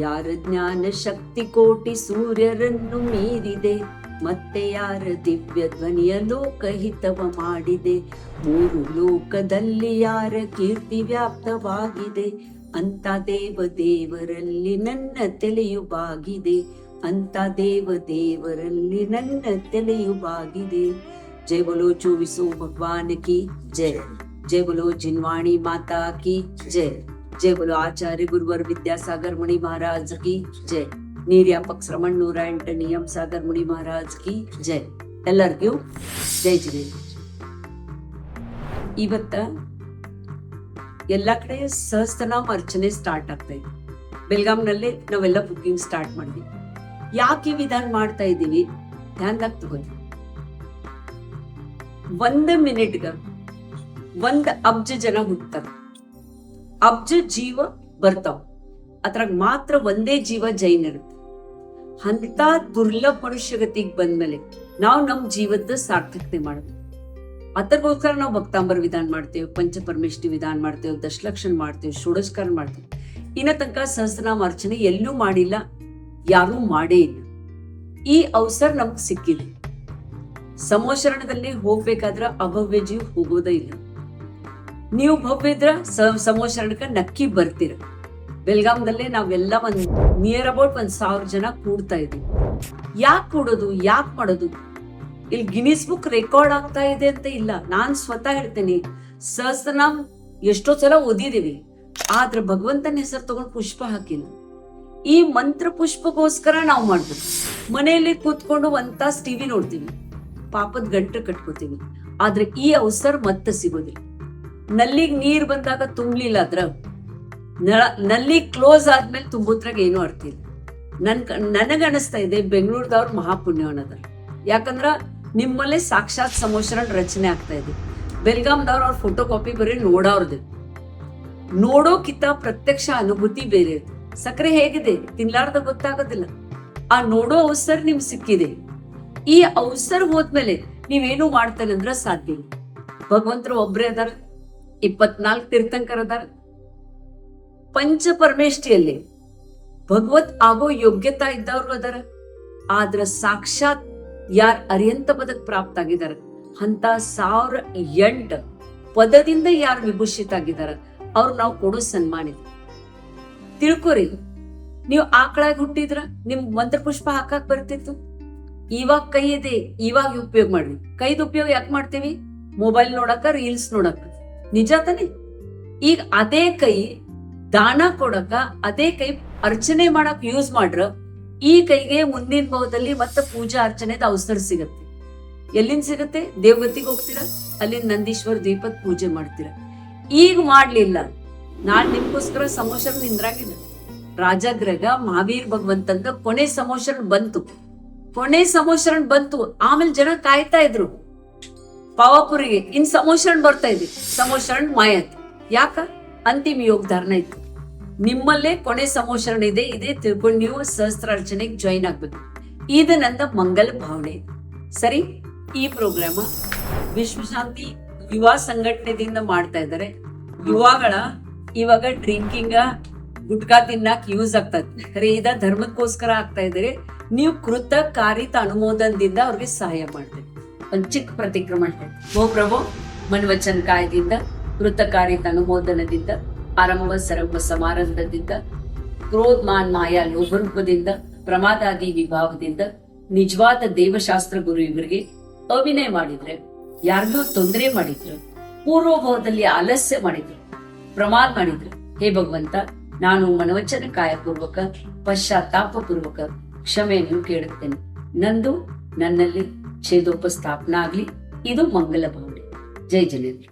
ಯಾರ ಜ್ಞಾನ ಶಕ್ತಿ ಕೋಟಿ ಸೂರ್ಯರನ್ನು ಮೀರಿದೆ, ಮತ್ತೆ ಯಾರ ದಿವ್ಯ ಧ್ವನಿಯ ಲೋಕಹಿತವ ಮಾಡಿದೆ, ಮೂರು ಲೋಕದಲ್ಲಿ ಯಾರ ಕೀರ್ತಿ ವ್ಯಾಪ್ತವಾಗಿದೆ, ಅಂತ ದೇವರಲ್ಲಿ ನನ್ನ ತಲೆಯು ಬಾಗಿದೆ, ಅಂತ ದೇವರಲ್ಲಿ ನನ್ನ ತಲೆಯು ಬಾಗಿದೆ. जय बोलो चौबीसो भगवान की जय, जय बोलो जिनवाणी माता की जय, जय बोलो आचार्य गुरुवर विद्यासागर मुनि महाराज की जय, निर्यापक श्रमण 108 नियम सागर मुनि महाराज की जय. ಎಲ್ಲರಿಗೂ ಜೈ ಜೈ. ಇವತ್ತ ಎಲ್ಲ ಕಡೆ ಸಹಸ್ರನಾಮ ಅರ್ಚನೆ ಸ್ಟಾರ್ಟ್ ಆಗ್ತಾ ಇದೆ. ಬೆಳಗಾಂನಲ್ಲಿ ನಾವೆಲ್ಲ ಬುಕಿಂಗ್ ಸ್ಟಾರ್ಟ್ ಮಾಡಿದ್ವಿ. ಯಾಕೆ ವಿಧಾನ ಮಾಡ್ತಾ ಇದ್ದೀವಿ ಧ್ಯಾನದಾಗ ತಗೋತೀವಿ. 1 ಮಿನಿಟ್ಗ 1 ಅಬ್ಜ ಜನ ಹುಟ್ತಾರ, ಅಬ್ಜ ಜೀವ ಬರ್ತಾವ, ಅದ್ರಾಗ ಮಾತ್ರ ಒಂದೇ ಜೀವ ಜೈನ್ ಇರುತ್ತೆ. ಅಂತ ದುರ್ಲಭ ಮನುಷ್ಯಗತಿಗೆ ಬಂದ್ಮೇಲೆ ನಾವು ನಮ್ ಜೀವದ ಸಾರ್ಥಕತೆ ಮಾಡ್ತೀವಿ. ಅದಕ್ಕೋಸ್ಕರ ನಾವು ಭಕ್ತಾಂಬರ ವಿಧಾನ ಮಾಡ್ತೇವೆ, ಪಂಚಪರಮೇಷ್ಠಿ ವಿಧಾನ ಮಾಡ್ತೇವೆ, ದಶಲಕ್ಷಣ ಮಾಡ್ತೇವೆ, ಷೋಡಶಕರಣ ಮಾಡ್ತೇವೆ. ಇನ್ನ ತನಕ ಸಹಸ್ರನಾಮ ಅರ್ಚನೆ ಎಲ್ಲೂ ಮಾಡಿಲ್ಲ, ಯಾರೂ ಮಾಡೇ ಇಲ್ಲ. ಈ ಅವಸರ ನಮ್ಗೆ ಸಿಕ್ಕಿದೆ. ಸಮೋಶರಣದಲ್ಲಿ ಹೋಗ್ಬೇಕಾದ್ರ ಅಭವ್ಯ ಜೀವ ಹೋಗೋದೇ ಇಲ್ಲ. ನೀವು ಭವ್ಯದ್ರ ಸಮೋಶರಣಕ್ಕೆ ನಕ್ಕಿ ಬರ್ತೀರ. ಬೆಳಗಾಂದಲ್ಲೇ ನಾವೆಲ್ಲ ನಿಯರ್ ಅಬೌಟ್ 1000 ಜನ ಕೂಡ್ತಾ ಇದೀವಿ. ಯಾಕೆ ಕೂಡೋದು, ಯಾಕೆ ಮಾಡೋದು? ಇಲ್ಲಿ ಗಿನ್ನಿಸ್ ಬುಕ್ ರೆಕಾರ್ಡ್ ಆಗ್ತಾ ಇದೆ ಅಂತ ಇಲ್ಲ, ನಾನ್ ಸ್ವತಃ ಹೇಳ್ತೇನೆ. ಸಹಸ್ರನಾಮ್ ಎಷ್ಟೋ ಸಲ ಓದಿದೀವಿ, ಆದ್ರೆ ಭಗವಂತನ ಹೆಸರು ತಗೊಂಡು ಪುಷ್ಪ ಹಾಕಿಲ್ಲ. ಈ ಮಂತ್ರ ಪುಷ್ಪಗೋಸ್ಕರ ನಾವು ಮಾಡ್ಬೇಕು. ಮನೆಯಲ್ಲಿ ಕೂತ್ಕೊಂಡು 1 ತಾಸು ಟಿವಿ ನೋಡ್ತೀವಿ, ಪಾಪದ ಗಂಟು ಕಟ್ಕೋತೀವಿ. ಆದ್ರೆ ಈ ಅವಸರ ಮತ್ತೆ ಸಿಗೋದಿಲ್ಲ. ನಲ್ಲಿಗ್ ನೀರ್ ಬಂದಾಗ ತುಂಬಲಿಲ್ಲ ಅದ್ರ ನಲ್ಲಿ ಕ್ಲೋಸ್ ಆದ್ಮೇಲೆ ತುಂಬುದ್ರಾಗ ಏನೂ ಅರ್ಥ ಇಲ್ಲ. ನನಗನಿಸ್ತಾ ಇದೆ ಬೆಂಗಳೂರದವ್ರು ಮಹಾಪುಣ್ಯವನದ. ಯಾಕಂದ್ರ ನಿಮ್ಮಲ್ಲೇ ಸಾಕ್ಷಾತ್ ಸಮೋಶರಣ ರಚನೆ ಆಗ್ತಾ ಇದೆ. ಬೆಲ್ಗಾಂದವ್ರು ಅವ್ರ ಫೋಟೋ ಕಾಪಿ ಬರೀ ನೋಡೋರ್ದು, ನೋಡೋಕಿಂತ ಪ್ರತ್ಯಕ್ಷ ಅನುಭೂತಿ ಬೇರೆ ಇರುತ್ತೆ. ಸಕ್ಕರೆ ಹೇಗಿದೆ ತಿನ್ಲಾರ್ದ ಗೊತ್ತಾಗೋದಿಲ್ಲ. ಆ ನೋಡೋ ಅವಸರ ನಿಮ್ ಸಿಕ್ಕಿದೆ. ಈ ಅವಸರ ಹೋದ್ಮೇಲೆ ನೀವೇನು ಮಾಡ್ತಾನೆ ಅಂದ್ರ ಸಾಧ್ಯ. ಭಗವಂತರು ಒಬ್ರೇ ಅದಾರ, 24 ತೀರ್ಥಂಕರ ಅದಾರ. ಪಂಚಪರಮೇಷ್ಠಿಯಲ್ಲಿ ಭಗವತ್ ಆಗೋ ಯೋಗ್ಯತಾ ಇದ್ದವ್ರು ಅದಾರ. ಆದ್ರ ಸಾಕ್ಷಾತ್ ಯಾರ್ ಅರ್ಯಂತ ಪದಕ್ ಪ್ರಾಪ್ತ ಆಗಿದಾರ, ಅಂತ 1008 ಪದದಿಂದ ಯಾರು ವಿಭೂಷಿತ ಆಗಿದಾರ ಅವ್ರು ನಾವು ಕೊಡೋ ಸನ್ಮಾನ ಇದೆ. ತಿಳ್ಕೊರಿ, ನೀವು ಆಕಳಾಗಿ ಹುಟ್ಟಿದ್ರ ನಿಮ್ ಮಂತ್ರ ಪುಷ್ಪ ಹಾಕಕ್ ಬರ್ತಿತ್ತು. ಇವಾಗ ಕೈ ಇದೆ, ಇವಾಗ ಉಪಯೋಗ ಮಾಡ್ರಿ. ಕೈದ ಉಪಯೋಗ ಯಾಕೆ ಮಾಡ್ತೀವಿ? ಮೊಬೈಲ್ ನೋಡಕ, ರೀಲ್ಸ್ ನೋಡಕ. ನಿಜ ತಾನೆ? ಈಗ ಅದೇ ಕೈ ದಾನ ಕೊಡಕ, ಅದೇ ಕೈ ಅರ್ಚನೆ ಮಾಡಕ್ ಯೂಸ್ ಮಾಡ್ರ, ಈ ಕೈಗೆ ಮುಂದಿನ ಭಾವದಲ್ಲಿ ಮತ್ತೆ ಪೂಜಾ ಅರ್ಚನೆದ ಅವಸರ ಸಿಗತ್ತೆ. ಎಲ್ಲಿಂದ ಸಿಗತ್ತೆ? ದೇವಗತಿಗೆ ಹೋಗ್ತೀರಾ, ಅಲ್ಲಿಂದ ನಂದೀಶ್ವರ ದೀಪದ ಪೂಜೆ ಮಾಡ್ತೀರಾ. ಈಗ ಮಾಡ್ಲಿಲ್ಲ, ನಾಳೆ ನಿಮ್ಗೋಸ್ಕರ ಸಮೋಶರಣ ನಿಂದ್ರಾಗಿಲ್ಲ. ರಾಜಾಗ್ರಗ ಮಹಾವೀರ್ ಭಗವಂತಂದ ಕೊನೆ ಸಮೋಶರಣ ಬಂತು. ಕೊನೆ ಸಮೋಶರಣ ಬಂತು, ಆಮೇಲೆ ಜನ ಕಾಯ್ತಾ ಇದ್ರು ಪಾವಾಪುರಿಗೆ. ಇನ್ ಸಮೋಶರಣ ಬರ್ತಾ ಇದೆ, ಸಮೋಶರಣ ಮಾಯತ್. ಯಾಕ? ಅಂತಿಮ ಯೋಗ ಧಾರಣ ಇತ್ತು. ನಿಮ್ಮಲ್ಲೇ ಕೊನೆ ಸಮೋಶರಣ ಇದೆ, ಇದೇ ತಿಳ್ಕೊಂಡು ನೀವು ಸಹಸ್ರ ಅರ್ಚನೆಗೆ ಜಾಯಿನ್ ಆಗ್ಬೇಕು. ಇದು ನನ್ನ ಮಂಗಲ ಭಾವನೆ. ಸರಿ, ಈ ಪ್ರೋಗ್ರಾಮ ವಿಶ್ವಶಾಂತಿ ಯುವ ಸಂಘಟನೆದಿಂದ ಮಾಡ್ತಾ ಇದ್ದಾರೆ. ಯುವಗಳ ಇವಾಗ ಡ್ರಿಂಕಿಂಗ್ ಗುಟ್ಕಾ ತಿನ್ನಕ್ ಯೂಸ್ ಆಗ್ತದೆ, ಇದ ಧರ್ಮಕ್ಕೋಸ್ಕರ ಆಗ್ತಾ ಇದ್ದಾರೆ. ನೀವು ಕೃತಕಾರಿತ ಅನುಮೋದನದಿಂದ ಅವ್ರಿಗೆ ಸಹಾಯ ಮಾಡ್ಬೇಕು. ಒಂದ್ ಚಿಕ್ಕ ಪ್ರತಿಕ್ರಮಣ ಓ ಪ್ರಭು ಮನವಚನ ಕಾಯದಿಂದ, ಕೃತಕಾರಿತ ಅನುಮೋದನದಿಂದ, ಆರಂಭ ಸರಂಭ ಸಮಾರಂಭದಿಂದ, ಕ್ರೋಧಮಾನ್ ಮಾಯಾ ಲೋಭರೂಪದಿಂದ, ಪ್ರಮಾದಾದಿ ವಿಭಾವದಿಂದ, ನಿಜವಾದ ದೇವಶಾಸ್ತ್ರ ಗುರು ಇವರಿಗೆ ಅಭಿನಯ ಮಾಡಿದ್ರೆ, ಯಾರಿಗೂ ತೊಂದರೆ ಮಾಡಿದ್ರು, ಪೂರ್ವಭಾವದಲ್ಲಿ ಆಲಸ್ಯ ಮಾಡಿದ್ರು, ಪ್ರಮಾದ ಮಾಡಿದ್ರು, ಹೇ ಭಗವಂತ ನಾನು ಮನವಚನ ಕಾಯಪೂರ್ವಕ ಪಶ್ಚಾತ್ತಾಪ ಪೂರ್ವಕ ಕ್ಷಮೆಯನ್ನು ಕೇಳುತ್ತೇನೆ. ನನ್ನಲ್ಲಿ ಛೇದೋಪಸ್ಥಾಪನ ಆಗ್ಲಿ. ಇದು ಮಂಗಲ ಭಾವನೆ. ಜೈ ಜನೇಂದ್ರ.